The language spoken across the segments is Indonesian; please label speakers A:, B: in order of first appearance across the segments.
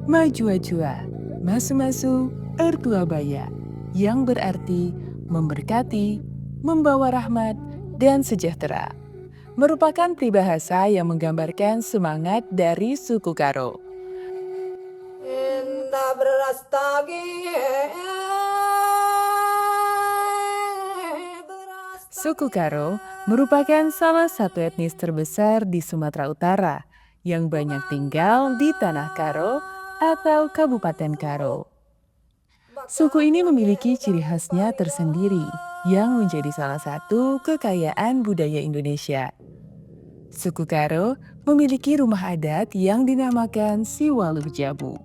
A: Majua-jua, masu-masu, ertuabaya, yang berarti memberkati, membawa rahmat, dan sejahtera. Merupakan peribahasa yang menggambarkan semangat dari suku Karo. Suku Karo merupakan salah satu etnis terbesar di Sumatera Utara yang banyak tinggal di Tanah Karo atau Kabupaten Karo. Suku ini memiliki ciri khasnya tersendiri yang menjadi salah satu kekayaan budaya Indonesia. Suku Karo memiliki rumah adat yang dinamakan Siwaluh Jabu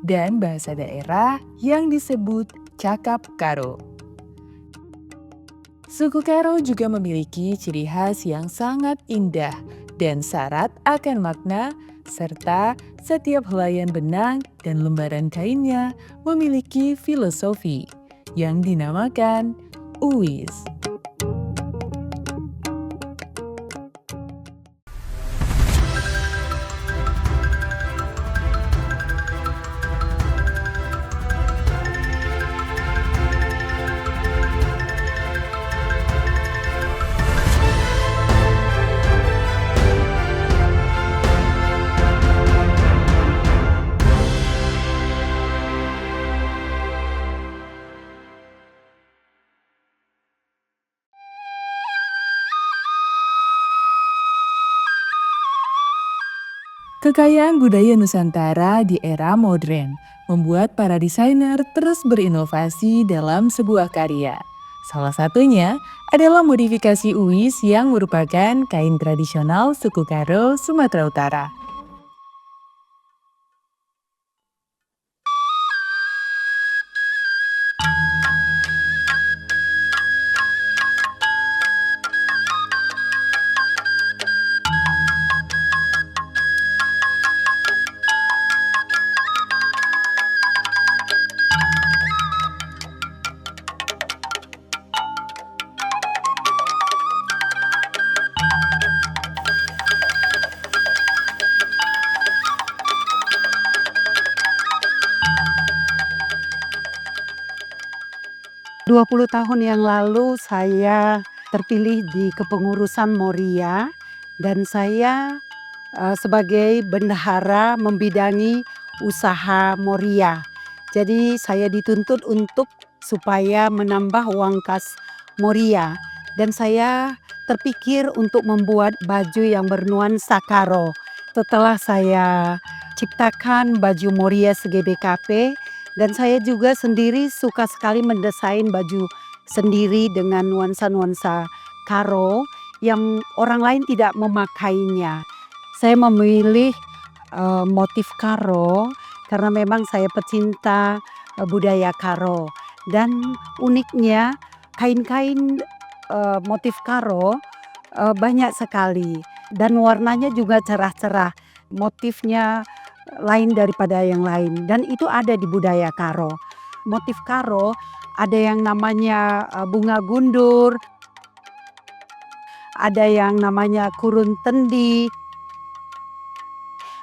A: dan bahasa daerah yang disebut Cakap Karo. Suku Karo juga memiliki ciri khas yang sangat indah dan syarat akan makna, serta setiap helaian benang dan lembaran kainnya memiliki filosofi yang dinamakan Uwis. Kekayaan budaya Nusantara di era modern membuat para desainer terus berinovasi dalam sebuah karya. Salah satunya adalah modifikasi uwis yang merupakan kain tradisional suku Karo, Sumatera Utara.
B: Dua 20 tahun yang lalu saya terpilih di kepengurusan Moria dan saya sebagai bendahara membidangi usaha Moria. Jadi saya dituntut untuk supaya menambah uang kas Moria dan saya terpikir untuk membuat baju yang bernuansa Karo. Setelah saya ciptakan baju Moria SGBKP, dan saya juga sendiri suka sekali mendesain baju sendiri dengan nuansa-nuansa Karo yang orang lain tidak memakainya. Saya memilih motif Karo karena memang saya pecinta budaya Karo. Dan uniknya kain-kain motif Karo banyak sekali dan warnanya juga cerah-cerah. Motifnya lain daripada yang lain dan itu ada di budaya Karo. Motif Karo ada yang namanya bunga gundur, ada yang namanya kurun tendi,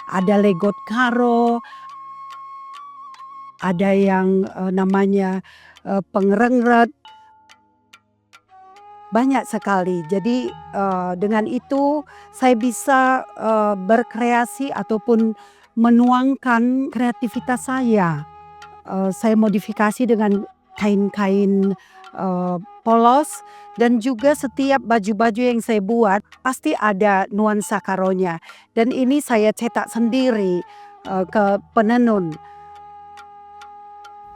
B: ada legot Karo, ada yang namanya pengrengret. Banyak sekali. Jadi dengan itu saya bisa berkreasi ataupun menuangkan kreativitas saya. Saya modifikasi dengan kain-kain polos dan juga setiap baju-baju yang saya buat pasti ada nuansa Karonya. Dan ini saya cetak sendiri ke penenun.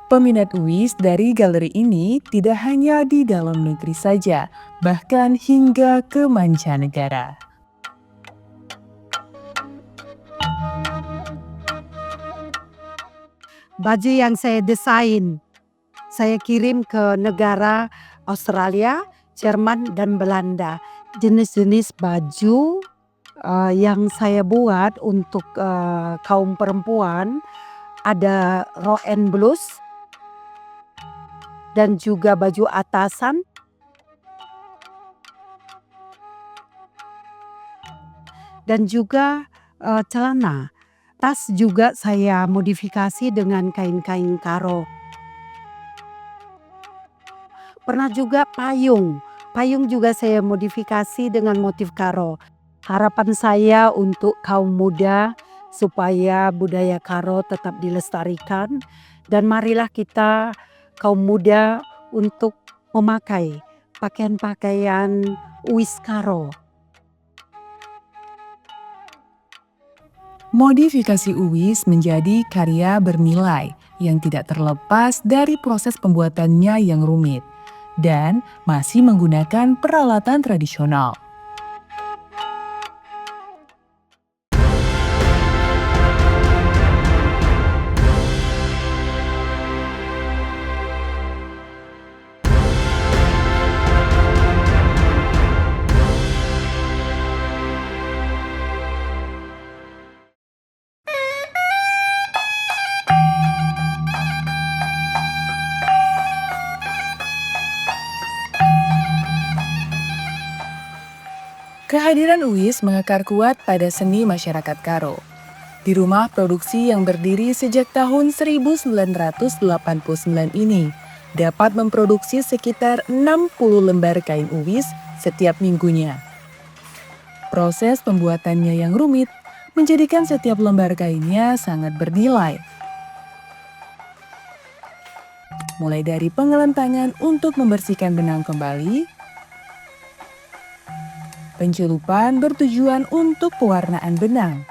A: Peminat uwis dari galeri ini tidak hanya di dalam negeri saja, bahkan hingga ke mancanegara.
B: Baju yang saya desain, saya kirim ke negara Australia, Jerman, dan Belanda. Jenis-jenis baju yang saya buat untuk kaum perempuan ada rok and blouse, dan juga baju atasan. Dan juga celana. Tas juga saya modifikasi dengan kain-kain karo. Pernah juga payung. Payung juga saya modifikasi dengan motif karo. Harapan saya untuk kaum muda supaya budaya karo tetap dilestarikan, dan marilah kita kaum muda untuk memakai pakaian-pakaian uis karo.
A: Modifikasi uwis menjadi karya bernilai yang tidak terlepas dari proses pembuatannya yang rumit dan masih menggunakan peralatan tradisional. Kehadiran uwis mengakar kuat pada seni masyarakat Karo. Di rumah produksi yang berdiri sejak tahun 1989 ini, dapat memproduksi sekitar 60 lembar kain uwis setiap minggunya. Proses pembuatannya yang rumit menjadikan setiap lembar kainnya sangat bernilai. Mulai dari pengelentangan untuk membersihkan benang kembali, pencelupan bertujuan untuk pewarnaan benang,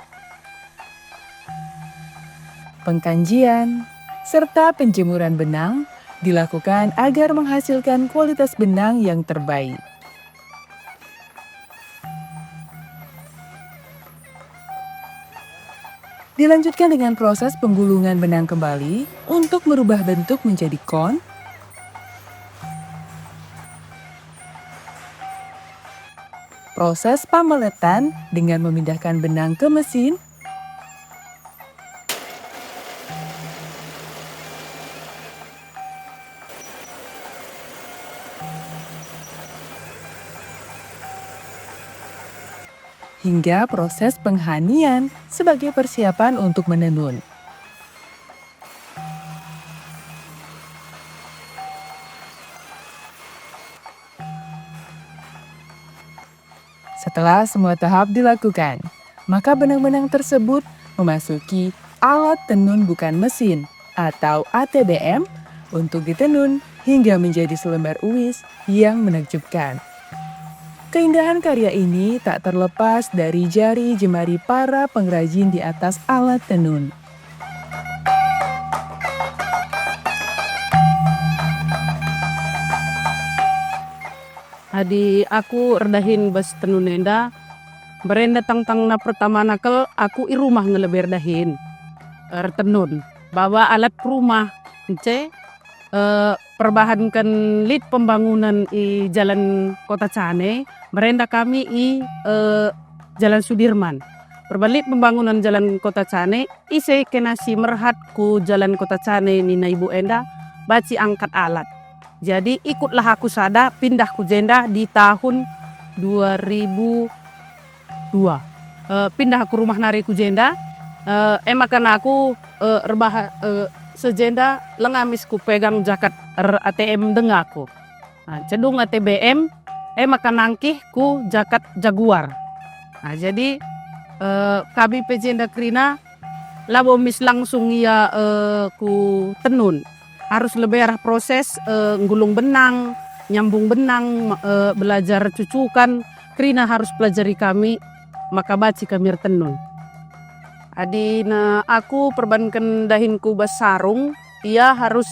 A: pengkanjian, serta penjemuran benang dilakukan agar menghasilkan kualitas benang yang terbaik. Dilanjutkan dengan proses penggulungan benang kembali untuk merubah bentuk menjadi kon, proses pameletan dengan memindahkan benang ke mesin, hingga proses penghanian sebagai persiapan untuk menenun. Setelah semua tahap dilakukan, maka benang-benang tersebut memasuki alat tenun bukan mesin atau ATBM untuk ditenun hingga menjadi selembar uwis yang menakjubkan. Keindahan karya ini tak terlepas dari jari jemari para pengrajin di atas alat tenun.
C: Adi aku redahin bas tenun nenda. Berenda tang na pertama nakal aku i rumah ngeleber dahin. Tenun. Bawa alat rumah. Perbahankan lid pembangunan i Jalan Kota Cane. Berenda kami i Jalan Sudirman. Perbalik pembangunan Jalan Kota Cane. Ise kenasi merhat ku Jalan Kota Cane Nina Ibu Enda. Baci angkat alat. Jadi ikutlah aku sada pindah ku jenda di tahun 2002. Pindah ke rumah nari ku jenda. Emakan aku sejenda lengamis ku pegang jakat ATM dengaku. Cedung ATBM makan nangkih ku jakat Jaguar. Jadi kami pejenda krina labo mis langsung ia ku tenun. Harus lebih arah proses gulung benang, nyambung benang, belajar cucukan. Krina harus pelajari kami, maka baci kami tenun. Adina aku perbankan dahinku bas sarung, ia harus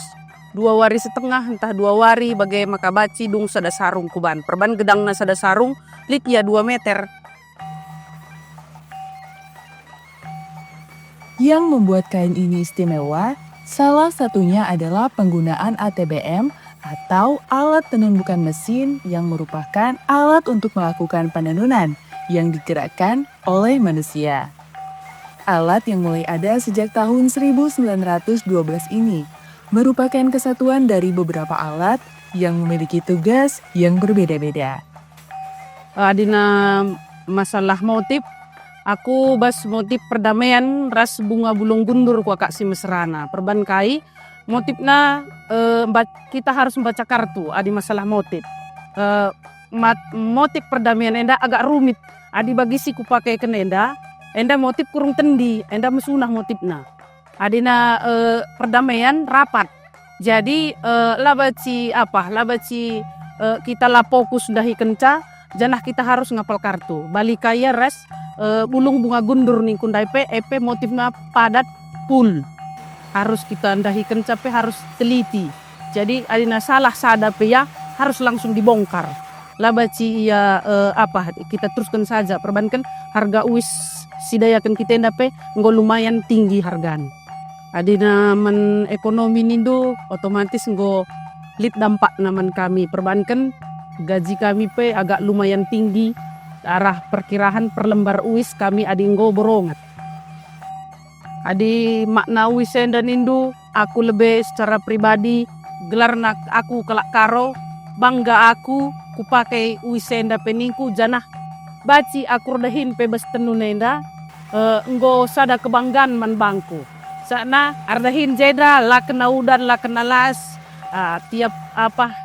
C: 2 wari setengah, entah 2 wari bagai maka baci dung sada sarung kuban. Perban gedang na sada sarung, lit ia 2 meter.
A: Yang membuat kain ini istimewa, salah satunya adalah penggunaan ATBM atau alat tenun bukan mesin yang merupakan alat untuk melakukan penenunan yang digerakkan oleh manusia. Alat yang mulai ada sejak tahun 1912 ini merupakan kesatuan dari beberapa alat yang memiliki tugas yang berbeda-beda.
C: Adina masalah motif, aku bas motif perdamaian ras bunga bulung gundur ku kak si mesrana. Perban kai motifna kita harus membaca kartu adi masalah motif. Motif perdamaian enda agak rumit. Adi bagi si ku pakai enda motif kurung tendi, enda mesunah motifna. Adina perdamaian rapat. Jadi labaci kita lah fokus dahi kenca. Janah kita harus ngapal kartu. Balik kaya res bulung bunga gundur nih kundai EP motifnya padat full. Harus kita andahi kencape harus teliti. Jadi adina salah sadape ya harus langsung dibongkar. Labaci ya kita teruskan saja. Perbankan harga uis sidayakan kita endape nggak lumayan tinggi hargan. Adina men ekonomi nindo otomatis nggak lit dampak naman kami. Perbankan gaji kami agak lumayan tinggi. Arah perkiraan per lembar uis kami adinggo borongat. Adi makna uis dan indu aku lebih secara pribadi gelar nak aku kelak karo bangga aku kupakai uis enda peningku janah baci aku redahin pebas tenunenda enggo sada kebanggaan man bangku. Sana ardahin jeda la kena udan la kena las. Tiap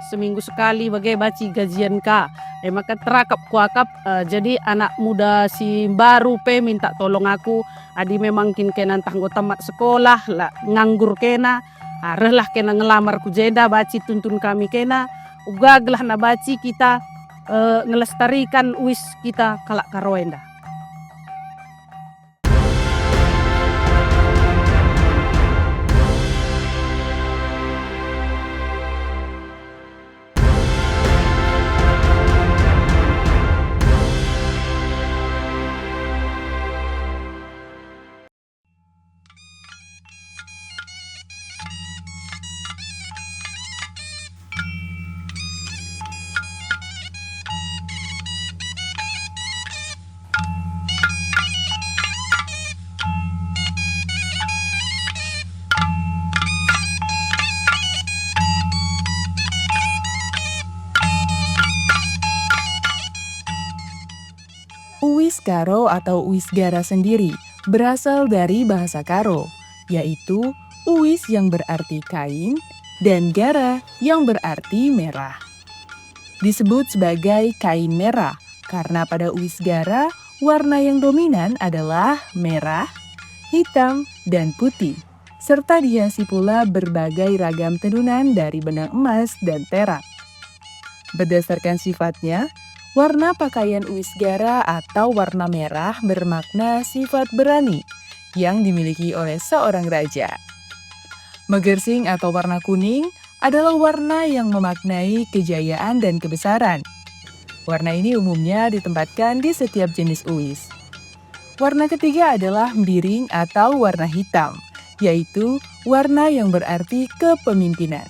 C: seminggu sekali bagai baci gajian ka maka terakap kuakap jadi anak muda si baru minta tolong aku adi memang kin kena tanggo tamat sekolah lah nganggur kena relah kena ngelamar ku jeda baci tuntun kami kena ugaglah na baci kita ngelestarikan uis kita kalak karoenda.
A: Uis Karo atau Uis Gara sendiri berasal dari bahasa Karo, yaitu uis yang berarti kain dan gara yang berarti merah. Disebut sebagai kain merah karena pada uis gara warna yang dominan adalah merah, hitam, dan putih, serta dihiasi pula berbagai ragam tenunan dari benang emas dan perak. Berdasarkan sifatnya, warna pakaian uis gara atau warna merah bermakna sifat berani yang dimiliki oleh seorang raja. Megersing atau warna kuning adalah warna yang memaknai kejayaan dan kebesaran. Warna ini umumnya ditempatkan di setiap jenis uis. Warna ketiga adalah biring atau warna hitam, yaitu warna yang berarti kepemimpinan.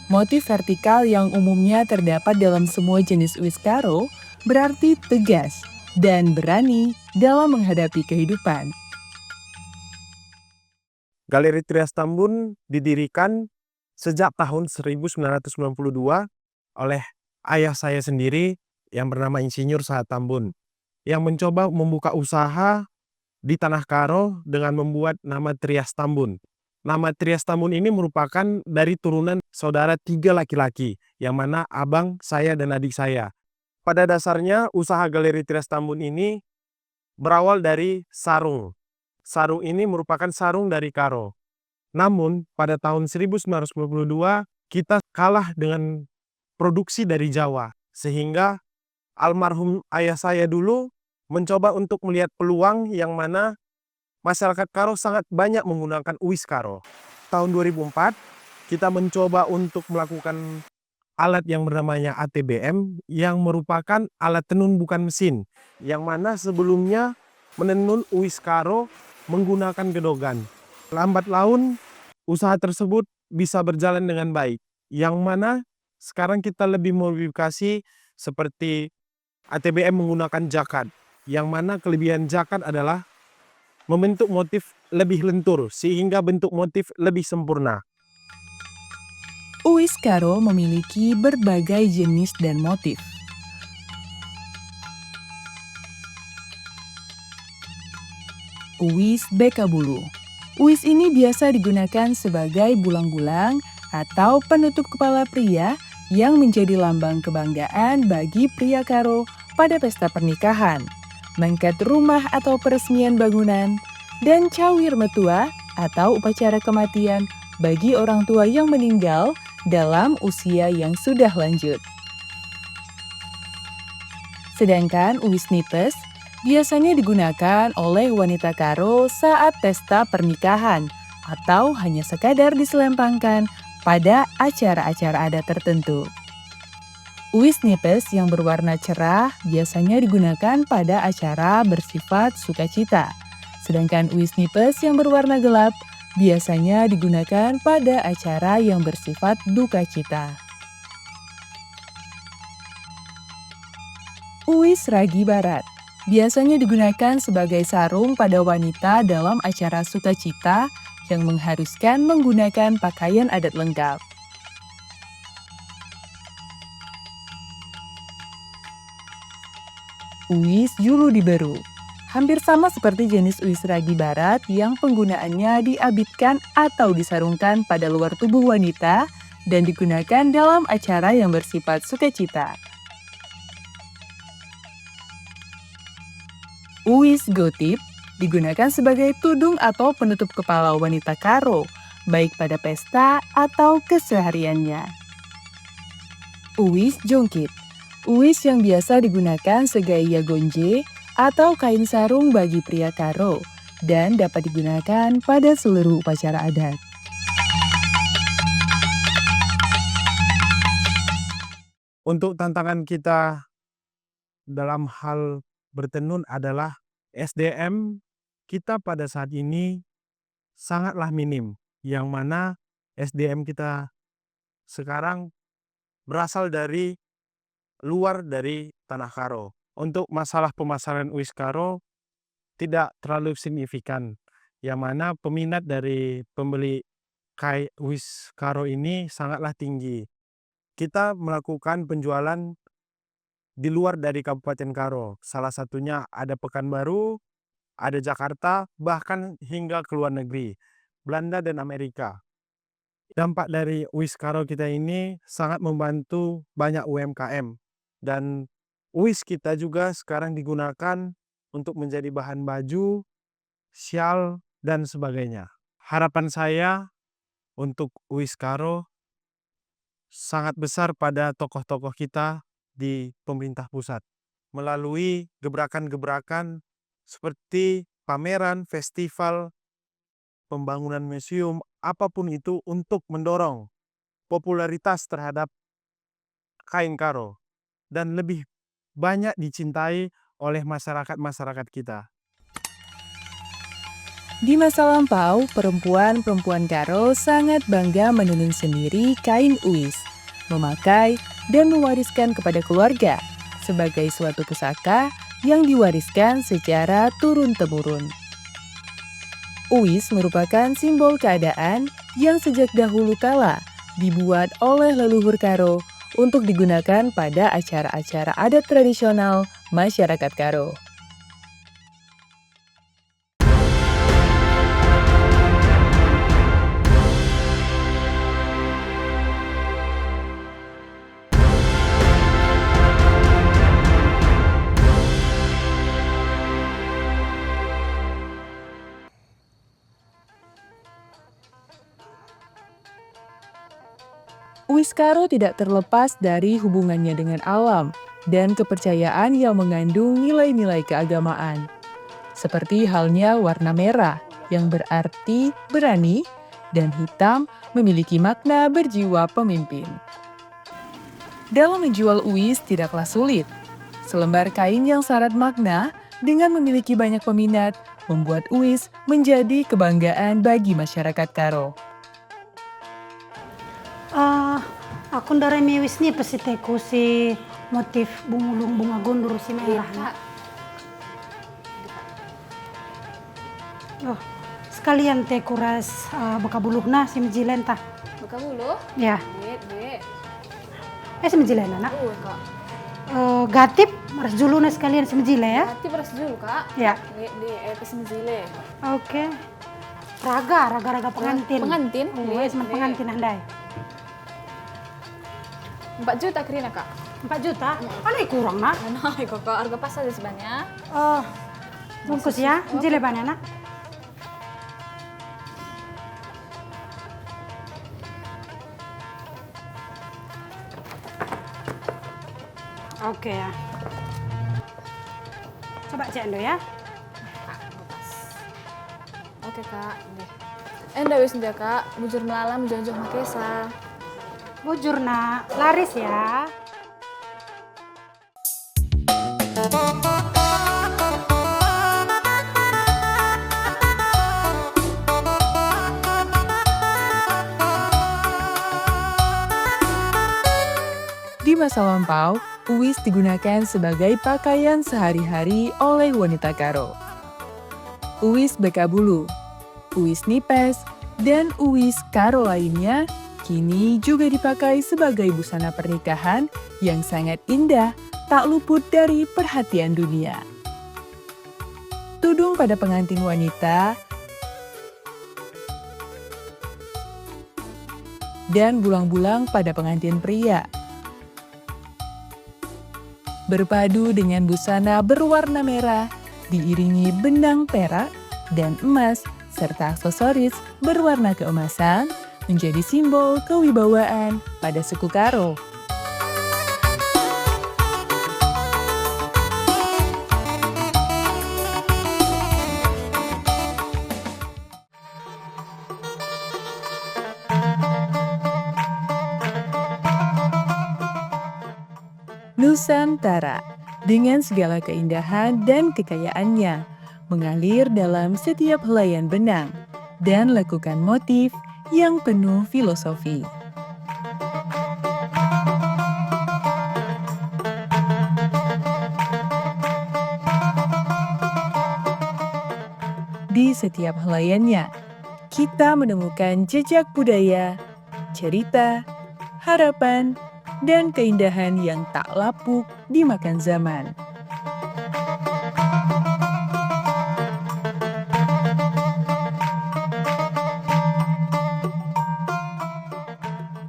A: Motif vertikal yang umumnya terdapat dalam semua jenis uis karo berarti tegas dan berani dalam menghadapi kehidupan.
D: Galeri Trias Tambun didirikan sejak tahun 1992 oleh ayah saya sendiri yang bernama Insinyur Sahat Tambun yang mencoba membuka usaha di Tanah Karo dengan membuat nama Trias Tambun. Nama Trias Tambun ini merupakan dari turunan saudara 3 laki-laki, yang mana abang, saya, dan adik saya. Pada dasarnya, usaha Galeri Trias Tambun ini berawal dari sarung. Sarung ini merupakan sarung dari Karo. Namun, pada tahun 1992, kita kalah dengan produksi dari Jawa. Sehingga almarhum ayah saya dulu mencoba untuk melihat peluang yang mana masyarakat Karo sangat banyak menggunakan uis Karo. Tahun 2004, kita mencoba untuk melakukan alat yang bernamanya ATBM yang merupakan alat tenun bukan mesin. Yang mana sebelumnya menenun uis Karo menggunakan gedogan. Lambat laun, usaha tersebut bisa berjalan dengan baik. Yang mana sekarang kita lebih modifikasi seperti ATBM menggunakan jakat. Yang mana kelebihan jakat adalah membentuk motif lebih lentur sehingga bentuk motif lebih sempurna.
A: Uis Karo memiliki berbagai jenis dan motif. Uis Bekabulu. Uis ini biasa digunakan sebagai bulang-bulang atau penutup kepala pria yang menjadi lambang kebanggaan bagi pria Karo pada pesta pernikahan, mengkat rumah atau peresmian bangunan, dan cawir metua atau upacara kematian bagi orang tua yang meninggal dalam usia yang sudah lanjut. Sedangkan uis nipes biasanya digunakan oleh wanita Karo saat pesta pernikahan atau hanya sekadar diselempangkan pada acara-acara adat tertentu. Uis nipes yang berwarna cerah biasanya digunakan pada acara bersifat sukacita, sedangkan uis nipes yang berwarna gelap biasanya digunakan pada acara yang bersifat duka cita. Uis ragi barat biasanya digunakan sebagai sarung pada wanita dalam acara sukacita yang mengharuskan menggunakan pakaian adat lengkap. Uis Julu Diberu hampir sama seperti jenis uis ragi barat yang penggunaannya diabitkan atau disarungkan pada luar tubuh wanita dan digunakan dalam acara yang bersifat sukacita. Uis Gotip digunakan sebagai tudung atau penutup kepala wanita Karo, baik pada pesta atau kesehariannya. Uis Jongkit. Uis yang biasa digunakan segaya gonje atau kain sarung bagi pria Karo dan dapat digunakan pada seluruh upacara adat.
D: Untuk tantangan kita dalam hal bertenun adalah SDM kita pada saat ini sangatlah minim, yang mana SDM kita sekarang berasal dari luar dari tanah Karo. Untuk masalah pemasaran uis Karo tidak terlalu signifikan, yang mana peminat dari pembeli uis Karo ini sangatlah tinggi. Kita melakukan penjualan di luar dari Kabupaten Karo. Salah satunya ada Pekanbaru, ada Jakarta, bahkan hingga ke luar negeri, Belanda dan Amerika. Dampak dari uis Karo kita ini sangat membantu banyak UMKM. Dan uis kita juga sekarang digunakan untuk menjadi bahan baju, syal, dan sebagainya. Harapan saya untuk uis Karo sangat besar pada tokoh-tokoh kita di pemerintah pusat melalui gebrakan-gebrakan seperti pameran, festival, pembangunan museum, apapun itu untuk mendorong popularitas terhadap kain Karo dan lebih banyak dicintai oleh masyarakat-masyarakat kita.
A: Di masa lampau, perempuan-perempuan Karo sangat bangga menenun sendiri kain uis, memakai dan mewariskan kepada keluarga sebagai suatu pusaka yang diwariskan secara turun-temurun. Uis merupakan simbol keadaan yang sejak dahulu kala dibuat oleh leluhur Karo untuk digunakan pada acara-acara adat tradisional masyarakat Karo. Uis Karo tidak terlepas dari hubungannya dengan alam dan kepercayaan yang mengandung nilai-nilai keagamaan. Seperti halnya warna merah yang berarti berani dan hitam memiliki makna berjiwa pemimpin. Dalam menjual uis tidaklah sulit. Selembar kain yang syarat makna dengan memiliki banyak peminat membuat uis menjadi kebanggaan bagi masyarakat Karo.
E: Aku ndare miwis nih pesiteku si motif bumulung bunga gondor si merah. Sekalian teh kuras bekabuluhna si mejilenta.
F: Bekabuluh?
E: Ya.
F: Dek.
E: Semejile anak.
F: Kak.
E: Gatip maras julu na sekalian semejile ya.
F: Hati beras dulu, Kak.
E: Ya.
F: Dek, semejile.
E: Oke. Raga pengantin.
F: Pengantin?
E: Semen pengantin andai.
F: 4 juta Krina, Kak.
E: 4 juta? Mana kurang nak?
F: Nah, kok harga pas aja sebanyak.
E: Oh, bungkus ya. Jile banyak nak. Oke ya. Coba cek Ando ya.
F: Oke, Kak. Deh. Endah wis ndak, Kak. Bujur melalam jauh-jauh makesa.
E: Bujur nak, laris ya.
A: Di masa lampau, uwis digunakan sebagai pakaian sehari-hari oleh wanita Karo. Uwis bekabulu, uwis nipes, dan uwis Karo lainnya kini juga dipakai sebagai busana pernikahan yang sangat indah, tak luput dari perhatian dunia. Tudung pada pengantin wanita dan bulang-bulang pada pengantin pria. Berpadu dengan busana berwarna merah, diiringi benang perak dan emas, serta aksesoris berwarna keemasan, menjadi simbol kewibawaan pada suku Karo. Nusantara, dengan segala keindahan dan kekayaannya, mengalir dalam setiap helaian benang dan lekukan motif yang penuh filosofi. Di setiap helaiannya, kita menemukan jejak budaya, cerita, harapan, dan keindahan yang tak lapuk dimakan zaman.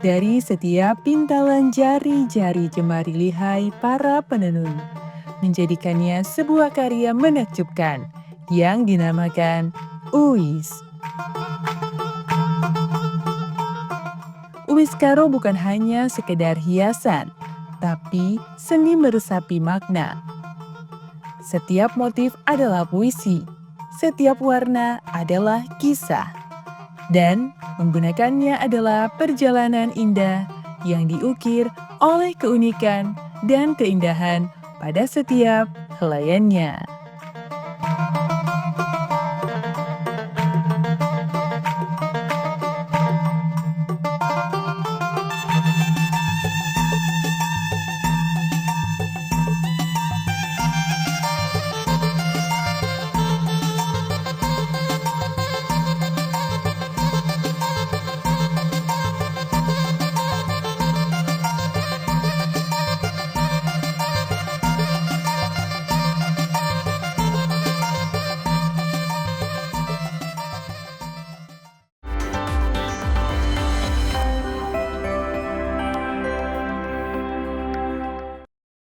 A: Dari setiap pintalan jari-jari jemari lihai para penenun, menjadikannya sebuah karya menakjubkan yang dinamakan uwis. Uwis Karo bukan hanya sekedar hiasan, tapi seni meresapi makna. Setiap motif adalah puisi, setiap warna adalah kisah, dan menggunakannya adalah perjalanan indah yang diukir oleh keunikan dan keindahan pada setiap helaiannya.